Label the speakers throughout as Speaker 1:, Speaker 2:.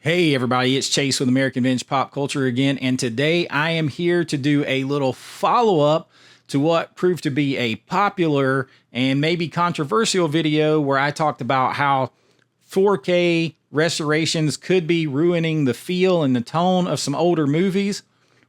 Speaker 1: Hey everybody, it's Chase with American Vintage Pop Culture again, and today I am here to do a little follow-up to what proved to be a popular and maybe controversial video where I talked about how 4K restorations could be ruining the feel and the tone of some older movies.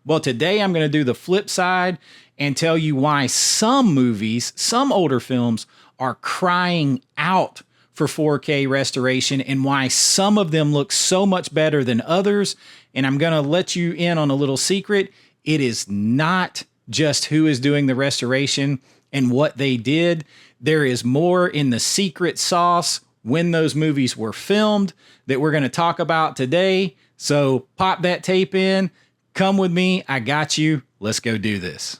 Speaker 1: Well, today I'm going to do the flip side and tell you why some movies, some older films, are crying out for 4K restoration and why some of them look so much better than others. And I'm going to let you in on a little secret. It is not just who is doing the restoration and what they did. There is more in the secret sauce when those movies were filmed that we're going to talk about today. So pop that tape in. Come with me. I got you. Let's go do this.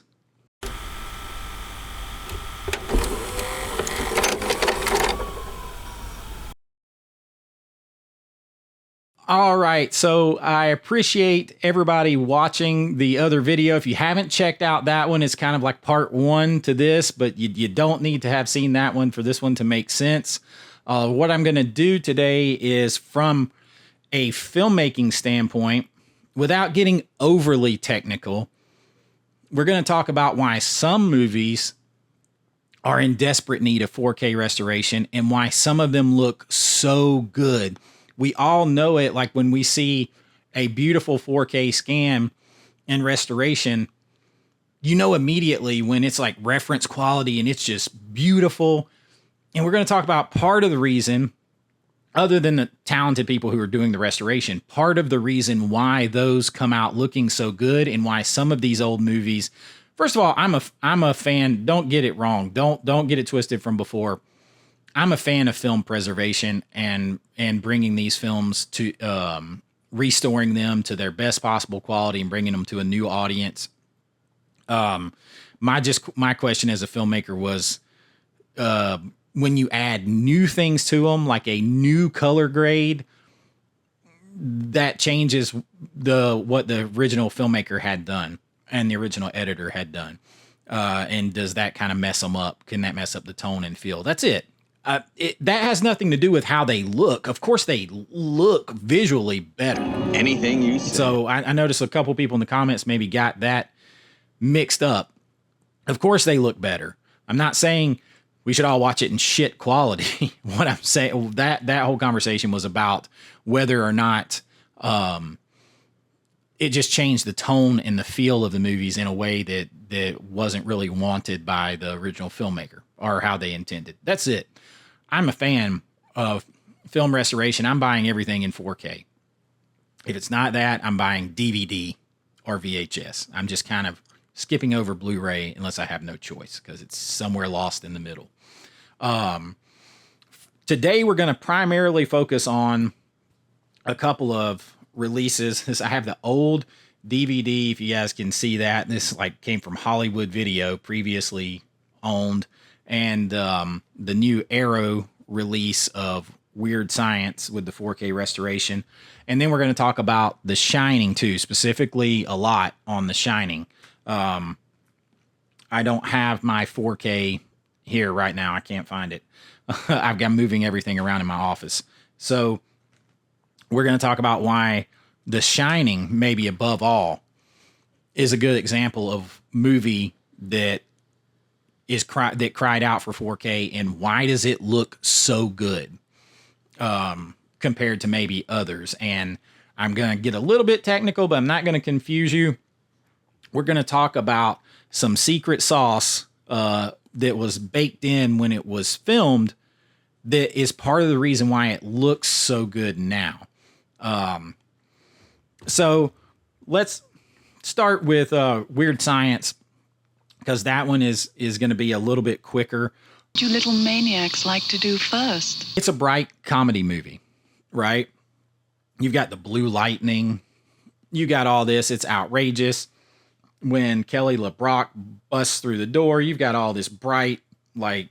Speaker 1: All right, so I appreciate everybody watching the other video. If you haven't checked out that one, it's kind of like part one to this, but you don't need to have seen that one for this one to make sense. What I'm going to do today is from a filmmaking standpoint, without getting overly technical, we're going to talk about why some movies are in desperate need of 4K restoration and why some of them look so good. We all know it, like when we see a beautiful 4K scan and restoration, you know immediately when it's like reference quality and it's just beautiful. And we're going to talk about part of the reason, other than the talented people who are doing the restoration, part of the reason why those come out looking so good and why some of these old movies, first of all, I'm a fan. Don't get it wrong. Don't get it twisted from before. I'm a fan of film preservation and bringing these films to restoring them to their best possible quality and bringing them to a new audience. My question as a filmmaker was when you add new things to them, like a new color grade, that changes what the original filmmaker had done and the original editor had done. And does that kind of mess them up? Can that mess up the tone and feel? That's it. That has nothing to do with how they look. Of course, they look visually better.
Speaker 2: Anything you say.
Speaker 1: So I noticed a couple people in the comments maybe got that mixed up. Of course, they look better. I'm not saying we should all watch it in shit quality. What I'm saying, that whole conversation was about whether or not it just changed the tone and the feel of the movies in a way that wasn't really wanted by the original filmmaker or how they intended. That's it. I'm a fan of film restoration. I'm buying everything in 4K. If it's not that, I'm buying DVD or VHS. I'm just kind of skipping over Blu-ray unless I have no choice because it's somewhere lost in the middle. Today, we're going to primarily focus on a couple of releases. I have the old DVD, if you guys can see that. This like came from Hollywood Video, previously owned. And the new Arrow release of Weird Science with the 4K restoration. And then we're going to talk about The Shining too, specifically a lot on The Shining. I don't have my 4K here right now. I can't find it. I'm moving everything around in my office. So we're going to talk about why The Shining, maybe above all, is a good example of movie that cried out for 4K, and why does it look so good compared to maybe others? And I'm going to get a little bit technical, but I'm not going to confuse you. We're going to talk about some secret sauce that was baked in when it was filmed that is part of the reason why it looks so good now. So let's start with Weird Science, because that one is going to be a little bit quicker.
Speaker 3: What do you little maniacs like to do first?
Speaker 1: It's a bright comedy movie, right? You've got the blue lightning. You got all this. It's outrageous. When Kelly LeBrock busts through the door, you've got all this bright, like,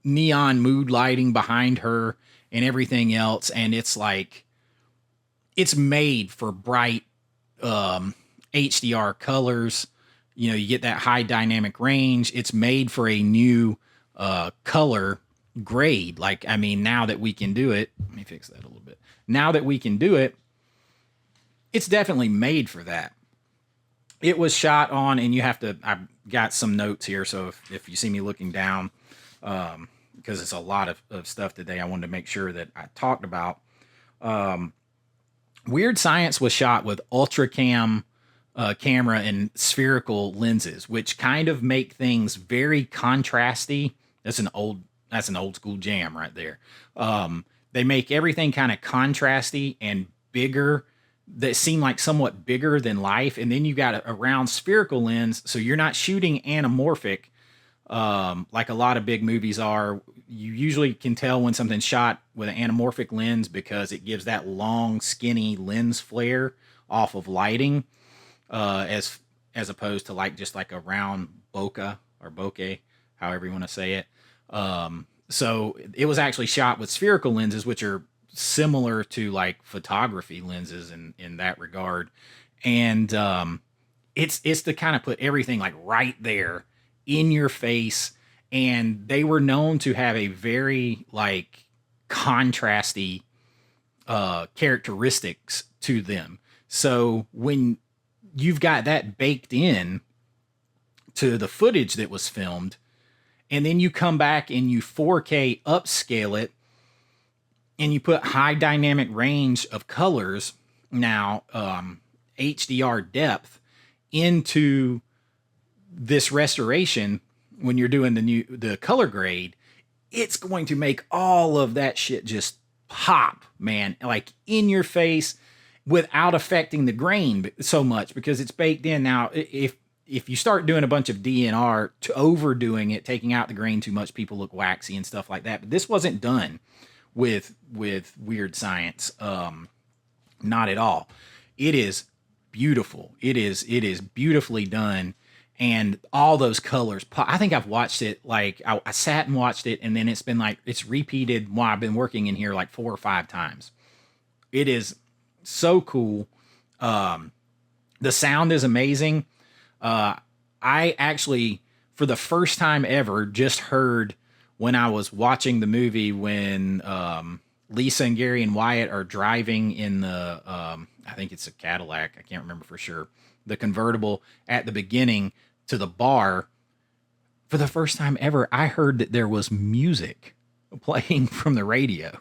Speaker 1: neon mood lighting behind her and everything else. And it's like, it's made for bright HDR colors. You know, you get that high dynamic range. It's made for a new color grade. Like, I mean, now that we can do it, let me fix that a little bit. Now that we can do it, it's definitely made for that. It was shot on, and I've got some notes here, so if you see me looking down, because it's a lot of stuff today, I wanted to make sure that I talked about. Weird Science was shot with Ultracam camera and spherical lenses, which kind of make things very contrasty. That's an old school jam right there. They make everything kind of contrasty and bigger, that seem like somewhat bigger than life. And then you got a round spherical lens, so you're not shooting anamorphic like a lot of big movies are. You usually can tell when something's shot with an anamorphic lens because it gives that long, skinny lens flare off of lighting, as opposed to like just like a round bokeh or bokeh, however you want to say it. So it was actually shot with spherical lenses, which are similar to like photography lenses in that regard. And it's to kind of put everything like right there in your face. And they were known to have a very like contrasty characteristics to them. So when you've got that baked in to the footage that was filmed, and then you come back and you 4K upscale it, and you put high dynamic range of colors, now HDR depth, into this restoration, when you're doing the color grade, it's going to make all of that shit just pop, man, like in your face, without affecting the grain so much, because it's baked in. Now, if you start doing a bunch of DNR, to overdoing it, taking out the grain too much, people look waxy and stuff like that. But this wasn't done with Weird Science, not at all. It is beautiful. It is beautifully done. And all those colors, I think I've watched it, like I sat and watched it, and then it's been like, it's repeated while I've been working in here like 4 or 5 times. It is so cool. The sound is amazing. I actually, for the first time ever, just heard when I was watching the movie, when Lisa and Gary and Wyatt are driving in the, I think it's a Cadillac, I can't remember for sure, the convertible at the beginning to the bar. For the first time ever, I heard that there was music playing from the radio.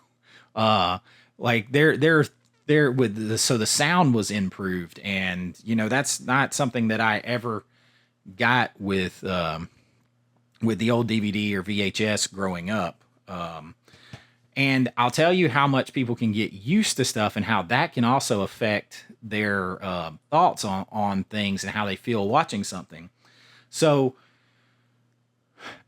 Speaker 1: Like they're with so the sound was improved, and you know, that's not something that I ever got with the old DVD or VHS growing up. And I'll tell you how much people can get used to stuff, and how that can also affect their thoughts on things and how they feel watching something. So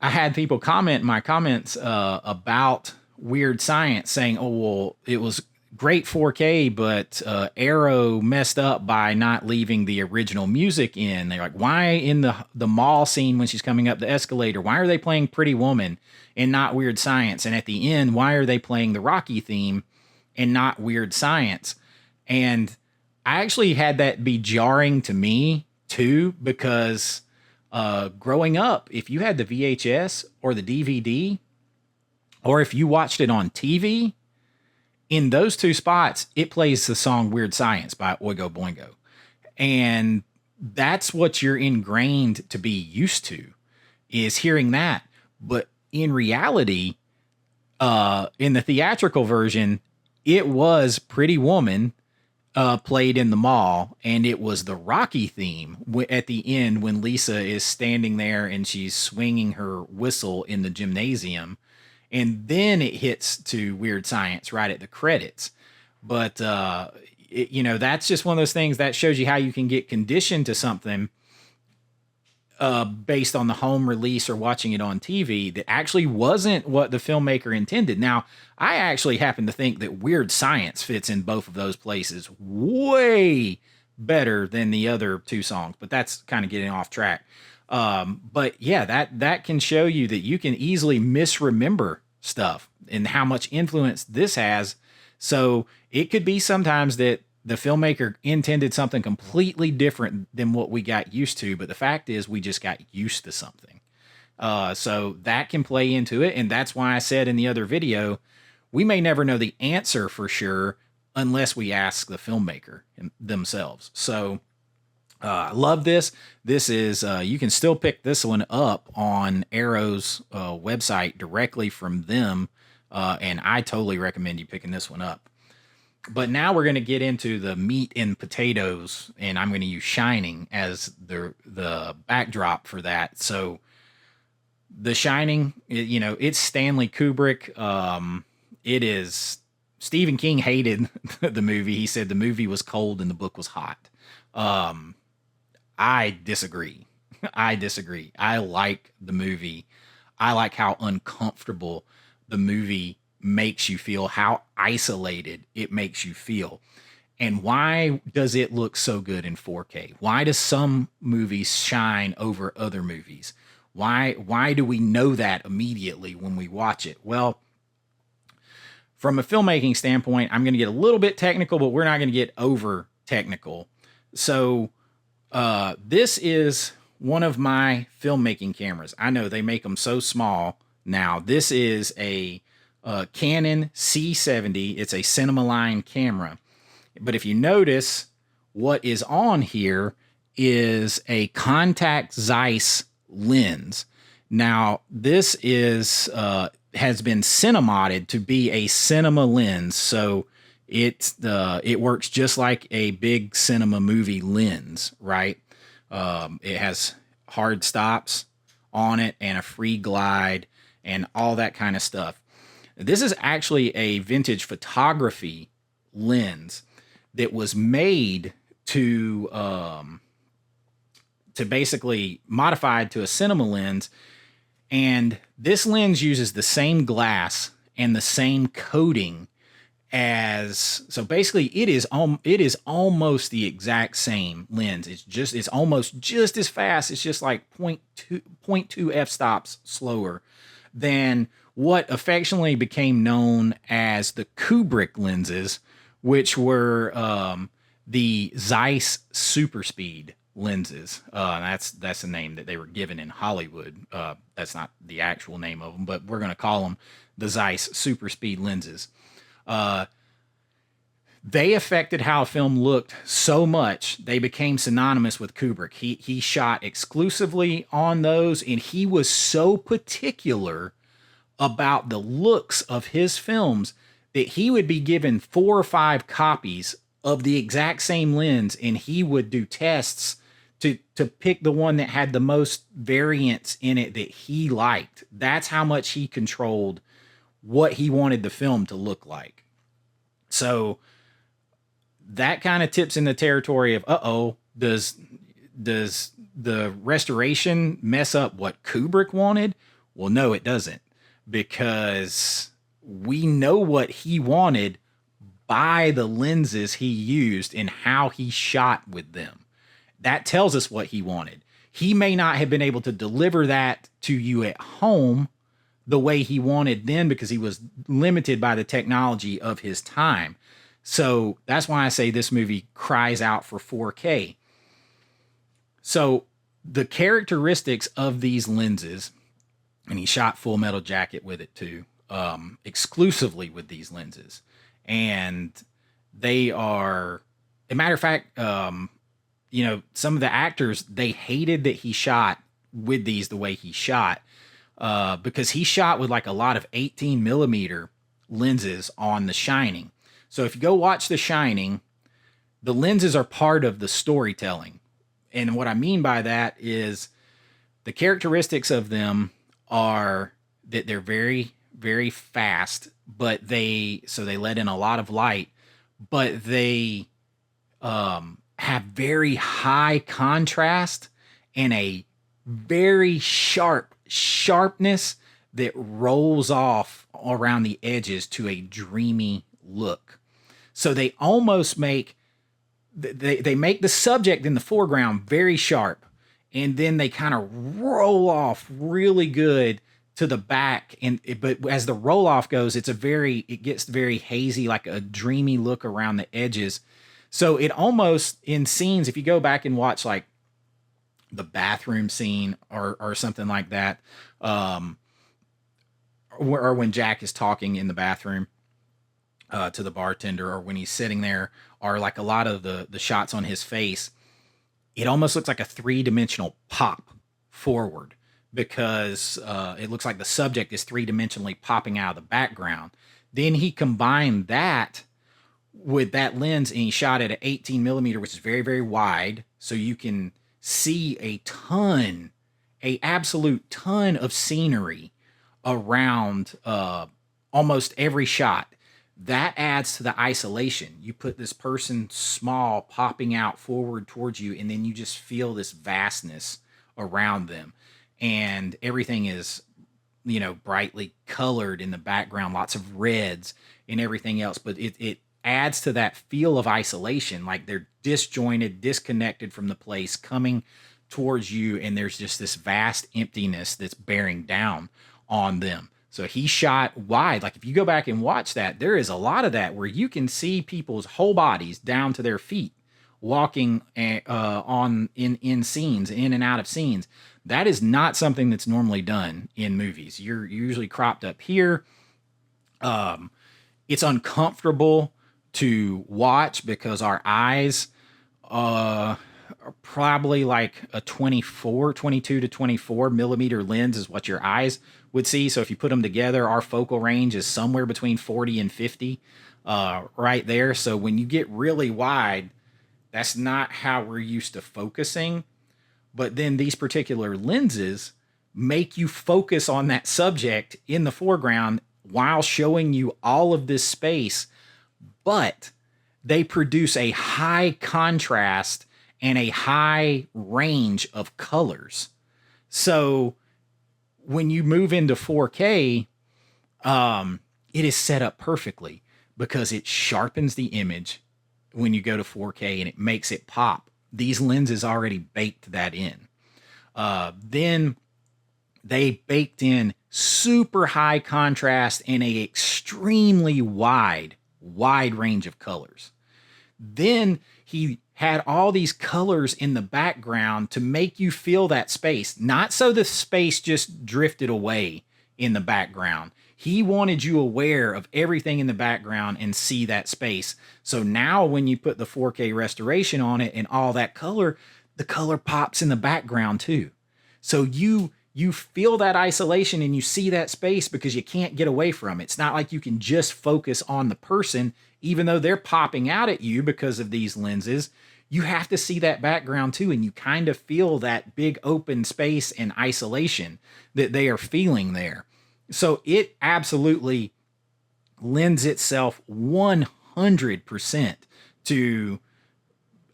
Speaker 1: I had people comment in my comments about Weird Science, saying, oh, well, it was great 4K, but Arrow messed up by not leaving the original music in. They're like, why in the mall scene when she's coming up the escalator, why are they playing Pretty Woman and not Weird Science? And at the end, why are they playing the Rocky theme and not Weird Science? And I actually had that be jarring to me too, because growing up, if you had the VHS or the DVD, or if you watched it on TV, in those 2 spots, it plays the song Weird Science by Oingo Boingo. And that's what you're ingrained to be used to, is hearing that. But in reality, in the theatrical version, it was Pretty Woman played in the mall, and it was the Rocky theme at the end when Lisa is standing there and she's swinging her whistle in the gymnasium. And then it hits to Weird Science right at the credits. But, you know, that's just one of those things that shows you how you can get conditioned to something based on the home release or watching it on TV that actually wasn't what the filmmaker intended. Now, I actually happen to think that Weird Science fits in both of those places way better than the other 2 songs, but that's kind of getting off track. But yeah, that can show you that you can easily misremember stuff and how much influence this has. So it could be sometimes that the filmmaker intended something completely different than what we got used to, but the fact is we just got used to something. So that can play into it. And that's why I said in the other video, we may never know the answer for sure unless we ask the filmmaker themselves. So I love this. This is, you can still pick this one up on Arrow's website directly from them. And I totally recommend you picking this one up. But now we're going to get into the meat and potatoes, and I'm going to use Shining as the backdrop for that. So The Shining, it's Stanley Kubrick. It is, Stephen King hated the movie. He said the movie was cold and the book was hot. I disagree. I like the movie. I like how uncomfortable the movie makes you feel, how isolated it makes you feel. And why does it look so good in 4K? Why does some movies shine over other movies? Why do we know that immediately when we watch it? Well, from a filmmaking standpoint, I'm going to get a little bit technical, but we're not going to get over technical. So this is one of my filmmaking cameras. I know they make them so small now. This is a Canon C70. It's a cinema line camera. But if you notice, what is on here is a contact Zeiss lens. Now, this is has been cinemodded to be a cinema lens, so it works just like a big cinema movie lens, right? It has hard stops on it and a free glide and all that kind of stuff. This is actually a vintage photography lens that was made to basically modified to a cinema lens. And this lens uses the same glass and the same coating as, so basically it is almost the exact same lens. It's almost just as fast. It's just like 0.2 f-stops slower than what affectionately became known as the Kubrick lenses, which were the Zeiss Super Speed lenses. That's the name that they were given in Hollywood. That's not the actual name of them, but we're going to call them the Zeiss Super Speed lenses. They affected how a film looked so much, they became synonymous with Kubrick. He shot exclusively on those, and he was so particular about the looks of his films that he would be given 4 or 5 copies of the exact same lens, and he would do tests to pick the one that had the most variance in it that he liked. That's how much he controlled what he wanted the film to look like. So that kind of tips in the territory of, does the restoration mess up what Kubrick wanted? Well, no, it doesn't, because we know what he wanted by the lenses he used and how he shot with them. That tells us what he wanted. He may not have been able to deliver that to you at home the way he wanted then, because he was limited by the technology of his time. So that's why I say this movie cries out for 4K. So the characteristics of these lenses, and he shot Full Metal Jacket with it too, exclusively with these lenses. And they are, a matter of fact, some of the actors, they hated that he shot with these the way he shot, because he shot with like a lot of 18 millimeter lenses on The Shining. So if you go watch The Shining, the lenses are part of the storytelling. And what I mean by that is the characteristics of them are that they're very, very fast, but they let in a lot of light, but they have very high contrast and a very sharpness that rolls off around the edges to a dreamy look. So they almost make they make the subject in the foreground very sharp, and then they kind of roll off really good to the back. But as the roll off goes, it gets very hazy, like a dreamy look around the edges. So it almost, in scenes, if you go back and watch like the bathroom scene or something like that, or when Jack is talking in the bathroom, to the bartender, or when he's sitting there, or like a lot of the shots on his face, it almost looks like a three-dimensional pop forward, because it looks like the subject is three-dimensionally popping out of the background. Then he combined that with that lens, and he shot at an 18 millimeter, which is very, very wide, so you can see a absolute ton of scenery around almost every shot. That adds to the isolation. You put this person small popping out forward towards you, and then you just feel this vastness around them. And everything is, brightly colored in the background, lots of reds and everything else. But it adds to that feel of isolation, like they're disjointed, disconnected from the place, coming towards you, and there's just this vast emptiness that's bearing down on them. So he shot wide. Like if you go back and watch that, there is a lot of that where you can see people's whole bodies down to their feet walking in scenes, in and out of scenes. That is not something that's normally done in movies. You're usually cropped up here. It's uncomfortable to watch because our eyes are probably like a 22 to 24 millimeter lens is what your eyes would see. So if you put them together, our focal range is somewhere between 40 and 50 right there. So when you get really wide, that's not how we're used to focusing. But then these particular lenses make you focus on that subject in the foreground while showing you all of this space. But they produce a high contrast and a high range of colors. So when you move into 4K, it is set up perfectly because it sharpens the image when you go to 4K, and it makes it pop. These lenses already baked that in. Then they baked in super high contrast and a extremely wide range of colors. Then he had all these colors in the background to make you feel that space, not so the space just drifted away in the background. He wanted you aware of everything in the background and see that space. So now when you put the 4K restoration on it and all that color, the color pops in the background too. So you feel that isolation and you see that space because you can't get away from it. It's not like you can just focus on the person, even though they're popping out at you because of these lenses. You have to see that background too, and you kind of feel that big open space and isolation that they are feeling there. So it absolutely lends itself 100% to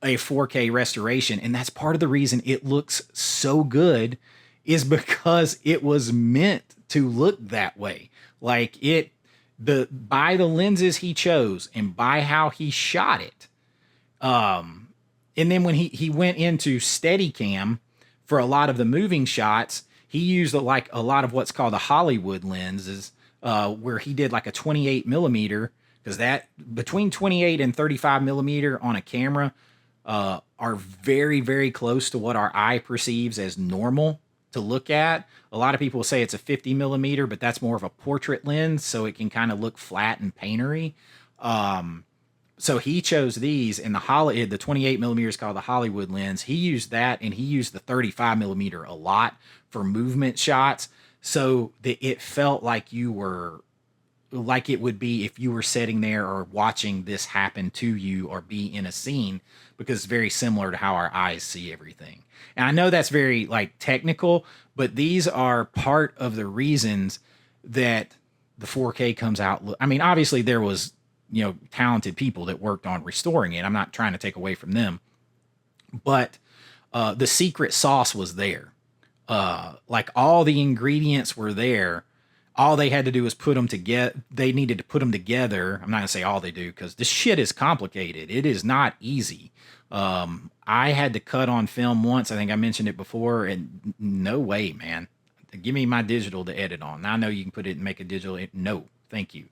Speaker 1: a 4K restoration. And that's part of the reason it looks so good, is because it was meant to look that way. Like by the lenses he chose and by how he shot it. And then when he went into Steadicam for a lot of the moving shots, he used like a lot of what's called a Hollywood lenses, where he did like a 28 millimeter, because that between 28 and 35 millimeter on a camera are very, very close to what our eye perceives as normal to look at. A lot of people say it's a 50 millimeter, but that's more of a portrait lens, so it can kind of look flat and paintery. So he chose these, and the 28 millimeter is called the Hollywood lens. He used that, and he used the 35 millimeter a lot for movement shots, so that it felt like like it would be if you were sitting there or watching this happen to you or be in a scene, because it's very similar to how our eyes see everything. And I know that's very like technical, but these are part of the reasons that the 4K comes out. I mean, obviously there was, talented people that worked on restoring it. I'm not trying to take away from them, but the secret sauce was there. Like all the ingredients were there. All they had to do was put them together. They needed to put them together. I'm not gonna say all they do, because this shit is complicated. It is not easy. I had to cut on film once. I think I mentioned it before, and no way, man. Give me my digital to edit on. Now I know you can put it and make a digital. No, thank you.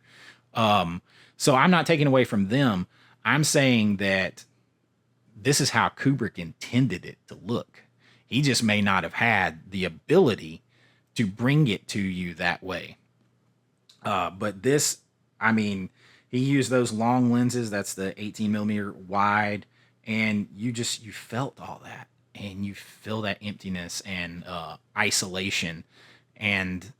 Speaker 1: So I'm not taking away from them. I'm saying that this is how Kubrick intended it to look. He just may not have had the ability to bring it to you that way. But this, I mean, He used those long lenses. That's the 18 millimeter wide. And you felt all that, and you feel that emptiness and isolation. And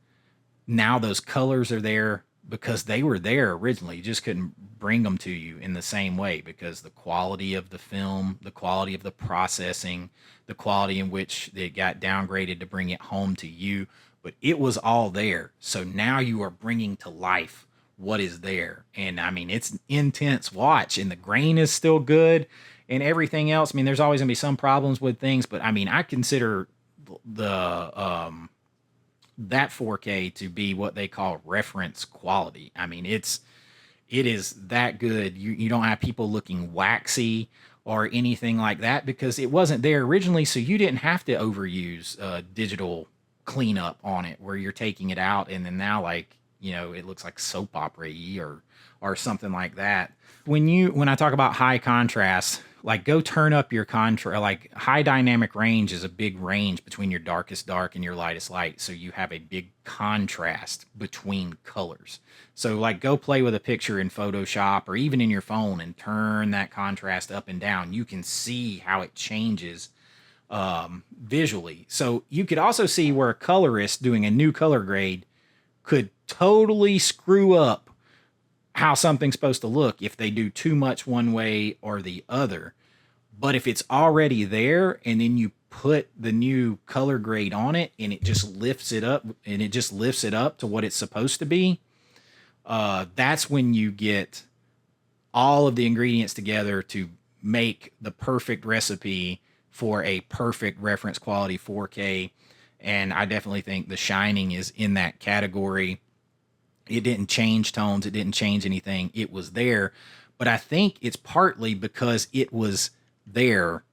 Speaker 1: now those colors are there because they were there originally. You just couldn't bring them to you in the same way because the quality of the film, the quality of the processing, the quality in which it got downgraded to bring it home to you. But it was all there. So now you are bringing to life what is there. And I mean, it's an intense watch, and the grain is still good and everything else. I mean, there's always gonna be some problems with things, but I mean, I consider the that 4K to be what they call reference quality. I mean, it is that good. You don't have people looking waxy or anything like that because it wasn't there originally, so you didn't have to overuse digital cleanup on it where you're taking it out and then now, like, it looks like soap opera-y or something like that. When I talk about high contrast, like, go turn up your contrast. Like, high dynamic range is a big range between your darkest dark and your lightest light. So you have a big contrast between colors. So, like, go play with a picture in Photoshop or even in your phone and turn that contrast up and down. You can see how it changes visually. So you could also see where a colorist doing a new color grade could totally screw up how something's supposed to look if they do too much one way or the other. But if it's already there and then you put the new color grade on it and it just lifts it up to what it's supposed to be, that's when you get all of the ingredients together to make the perfect recipe for a perfect reference quality 4K. And I definitely think The Shining is in that category. It didn't change tones. It didn't change anything. It was there. But I think it's partly because it was there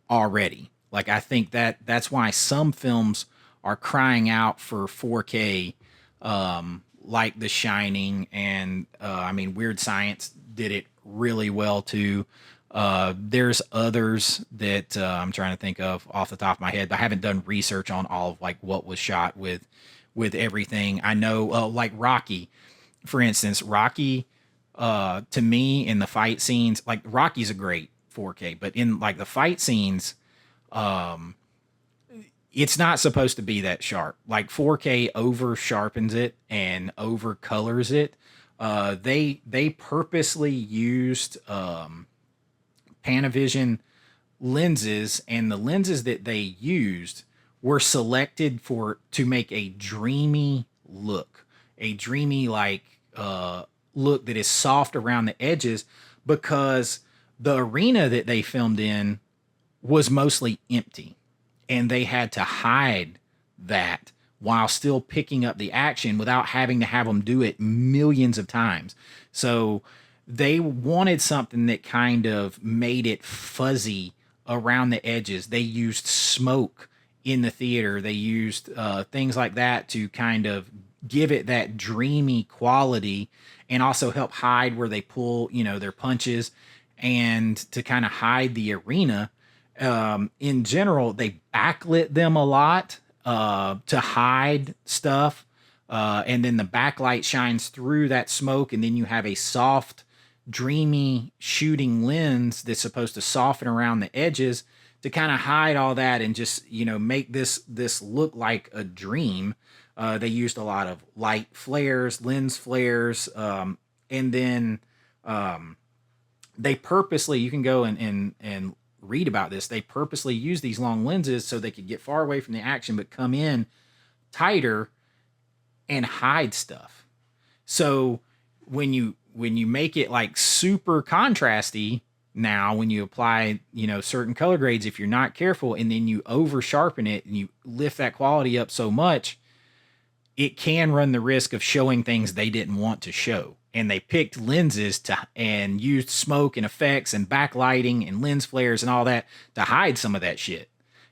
Speaker 1: already. Like, I think that's why some films are crying out for 4K, like The Shining. And, I mean, Weird Science did it really well, too. There's others that I'm trying to think of off the top of my head, but I haven't done research on all of, like, what was shot with everything. I know, like Rocky, for instance. Rocky, to me, in the fight scenes, like, Rocky's a great 4K, but in, like, the fight scenes, it's not supposed to be that sharp. Like, 4K over sharpens it and over colors it. They purposely used Panavision lenses, and the lenses that they used were selected to make a dreamy look, look that is soft around the edges, because the arena that they filmed in was mostly empty, and they had to hide that while still picking up the action without having to have them do it millions of times. So they wanted something that kind of made it fuzzy around the edges. They used smoke in the theater. They used things like that to kind of give it that dreamy quality and also help hide where they pull, their punches, and to kind of hide the arena. In general, they backlit them a lot to hide stuff. And then the backlight shines through that smoke, and then you have a soft, dreamy shooting lens that's supposed to soften around the edges to kind of hide all that and just, make this look like a dream. They used a lot of light flares, lens flares, and then they purposely, you can go and read about this, they purposely use these long lenses so they could get far away from the action but come in tighter and hide stuff. So when you make it like super contrasty, now when you apply certain color grades, if you're not careful and then you over sharpen it and you lift that quality up so much, it can run the risk of showing things they didn't want to show. And they picked lenses and used smoke and effects and backlighting and lens flares and all that to hide some of that shit.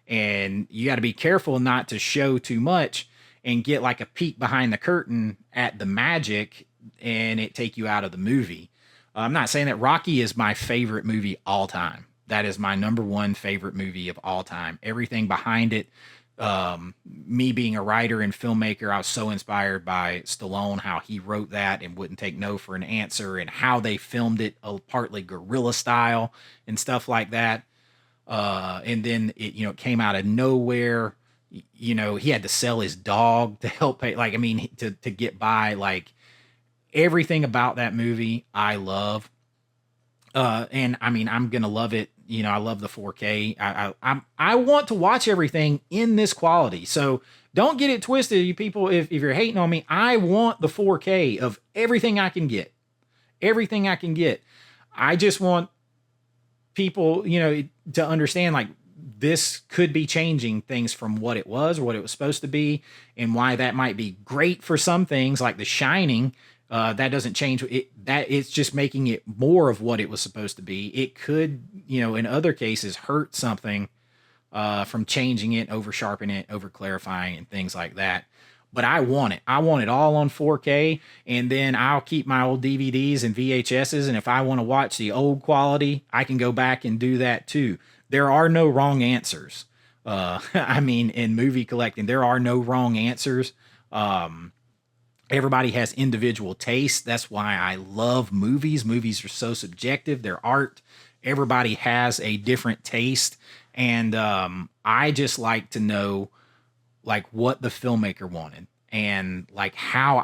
Speaker 1: And you got to be careful not to show too much and get like a peek behind the curtain at the magic and it take you out of the movie. I'm not saying that Rocky is my favorite movie all time. That is my number one favorite movie of all time. Everything behind it, Me being a writer and filmmaker, I was so inspired by Stallone, how he wrote that and wouldn't take no for an answer, and how they filmed it, partly guerrilla style and stuff like that. And then it, you know, it came out of nowhere. You know, he had to sell his dog to help pay. Like, I mean, to get by. Like, everything about that movie, I love. And I mean, I'm gonna love it. You know, I love the 4K. I want to watch everything in this quality. So don't get it twisted, you people. If you're hating on me, I want the 4K of everything I can get. Everything I can get. I just want people, you know, to understand, like, this could be changing things from what it was or what it was supposed to be, and why that might be great for some things like The Shining. That doesn't change it. That it's just making it more of what it was supposed to be. It could, you know, in other cases, hurt something from changing it, over sharpening it, over clarifying, and things like that. But I want it. I want it all on 4K, and then I'll keep my old DVDs and VHSs. And if I want to watch the old quality, I can go back and do that too. There are no wrong answers. I mean, in movie collecting, there are no wrong answers. Everybody has individual taste. That's why I love movies. Movies are so subjective. They're art. Everybody has a different taste. And I just like to know, like, what the filmmaker wanted, and like how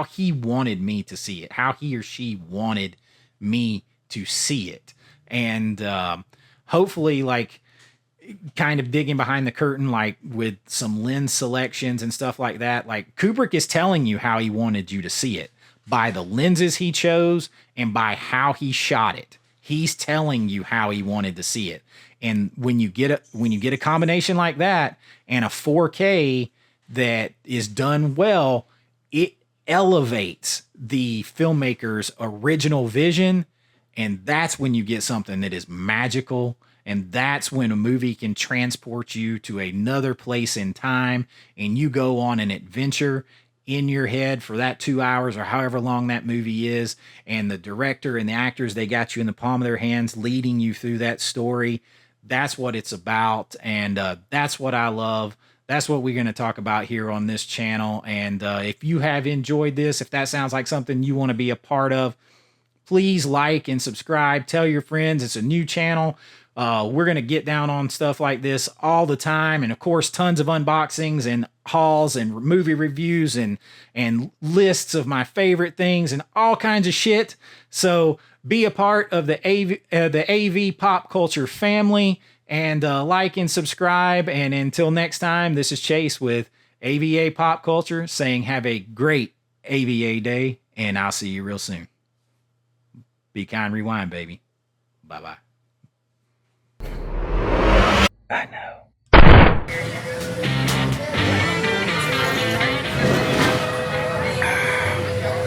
Speaker 1: he wanted me to see it, how he or she wanted me to see it. And hopefully, like, kind of digging behind the curtain, like with some lens selections and stuff like that. Like, Kubrick is telling you how he wanted you to see it by the lenses he chose and by how he shot it. He's telling you how he wanted to see it. And when you get a combination like that and a 4K that is done well, it elevates the filmmaker's original vision. And that's when you get something that is magical. And that's when a movie can transport you to another place in time, and you go on an adventure in your head for that 2 hours or however long that movie is. And the director and the actors, they got you in the palm of their hands, leading you through that story. That's what it's about. And that's what I love. That's what we're going to talk about here on this channel. And if you have enjoyed this, if that sounds like something you want to be a part of, please like and subscribe. Tell your friends. It's a new channel. We're going to get down on stuff like this all the time. And of course, tons of unboxings and hauls and movie reviews and lists of my favorite things and all kinds of shit. So be a part of the AV Pop Culture family, and like and subscribe. And until next time, this is Chase with AVA Pop Culture saying have a great AVA day, and I'll see you real soon. Be kind, rewind, baby. Bye-bye. I know.